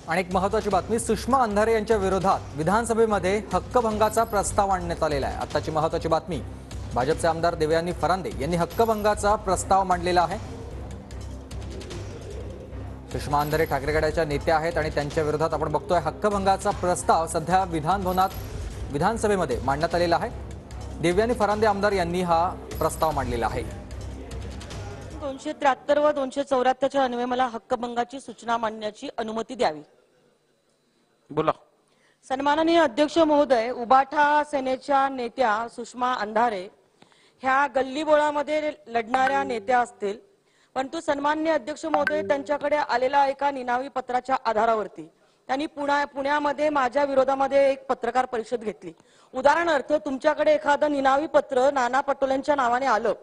आणि एक महत्त्वाची बातमी, सुषमा अंधारे यांच्या विरोधात विधानसभेमध्ये हक्कभंगाचा प्रस्ताव आणण्यात आलेला आहे। आताची महत्त्वाची बातमी, भाजपचे आमदार देवयानी फरांदे यांनी हक्कभंगाचा प्रस्ताव मांडलेला आहे। सुषमा अंधारे ठाकरे गटाच्या नेत्या आहेत आणि त्यांच्या विरोधात आपण बघतोय हक्कभंगाचा प्रस्ताव सध्या विधानसभेमध्ये मांडण्यात आलेला आहे। देवयानी फरांदे आमदार यांनी हा प्रस्ताव मांडलेला आहे। 273 व 274 अन्वये मला हक्कभंगाची सूचना मांडण्याची अनुमती द्यावी। बोला। सन्माननीय अध्यक्ष महोदय, उबाठा सेनेच्या नेत्या सुषमा अंधारे ह्या गल्लीबोळामध्ये लढणाऱ्या नेत्या असतील, परंतु सन्माननीय अध्यक्ष महोदय, त्यांच्याकडे आलेल्या एका निनावी पत्राच्या आधारावरती त्यांनी पुण्यामध्ये माझ्या विरोधामध्ये एक पत्रकार परिषद घेतली। उदाहरणार्थ, तुमच्याकडे एखादं निनावी पत्र नाना पटोलेंच्या नावाने आलं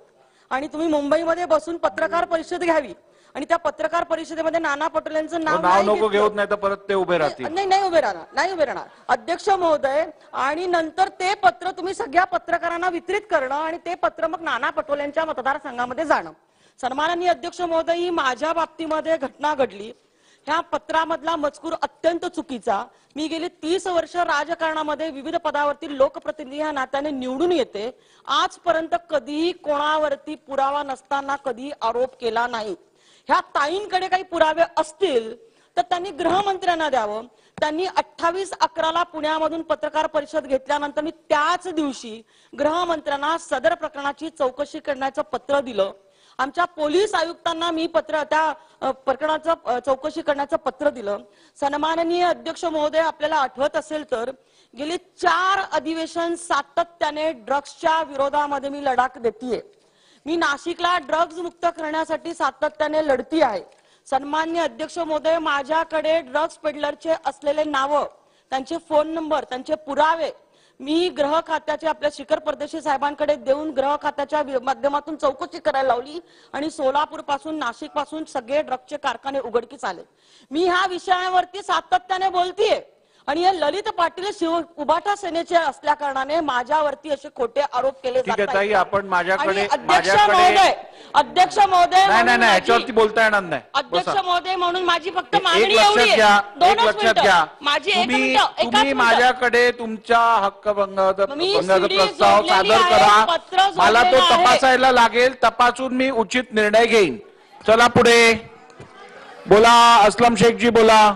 आणि तुम्ही मुंबईमध्ये बसून पत्रकार परिषद घ्यावी आणि त्या पत्रकार परिषदेमध्ये नाना पटोलेंचं नाव नको घेऊत, नाही तर परत ते उभे राहतील। नाही उभे राहणार अध्यक्ष महोदय। आणि नंतर ते पत्र तुम्ही सगळ्या पत्रकारांना वितरित करणं आणि ते पत्र मग नाना पटोलेंच्या मतदारसंघामध्ये जाणं। सन्माननीय अध्यक्ष महोदय, ही माझ्या बाबतीमध्ये घटना घडली। ह्या पत्रामधला मजकूर अत्यंत चुकीचा। मी गेली 30 वर्ष राजकारणामध्ये विविध पदावरती लोकप्रतिनिधी ह्या नात्याने निवडून येते। आजपर्यंत कधीही कोणावरती पुरावा नसताना कधी आरोप केला नाही। ह्या ताईंकडे काही पुरावे असतील तर त्यांनी गृहमंत्र्यांना द्यावं। त्यांनी 28/11 पुण्यामधून पत्रकार परिषद घेतल्यानंतर मी त्याच दिवशी गृहमंत्र्यांना सदर प्रकरणाची चौकशी करण्याचं पत्र दिलं। आमच्या पोलीस आयुक्तांना मी त्या प्रकरणाचं चौकशी करण्याचं पत्र दिलं। सन्माननीय अध्यक्ष महोदय, आपल्याला आठवत असेल तर गेली 4 अधिवेशन सातत्याने ड्रग्सच्या विरोधामध्ये मी लढा देतीये। मी नाशिकला ड्रग्ज मुक्त करण्यासाठी सातत्याने लढती आहे। सन्माननीय अध्यक्ष महोदय, माझ्याकडे ड्रग्स पेडलरचे असलेले नावं, त्यांचे फोन नंबर, त्यांचे पुरावे मी गृह खात्याचे आपल्या शिखर परदेशी साहेबांकडे देऊन गृह खात्याच्या माध्यमातून चौकशी करायला लावली आणि सोलापूर पासून नाशिक पासून सगळे ड्रग्सचे कारखाने उघडकीस आले। मी ह्या विषयावरती सातत्याने बोलतीये आणि हे ललित पाटील उबाठा सेनेचे असल्या कारणाने माझ्यावरती असे खोटे आरोप केले जातात। आपण माझ्याकडे अध्यक्ष महोदय नाही याच्यावरती बोलता येणार नाही। अध्यक्ष महोदय म्हणून माझी फक्त मागणी एवढी आहे। एक लक्षात घ्या, तुम्ही माझ्याकडे तुमच्या हक्कभंगाचा प्रस्ताव सादर करा, मला तो तपासायला लागेल, तपासून मी उचित निर्णय घेईन। चला पुढे बोला, असलम शेखजी बोला।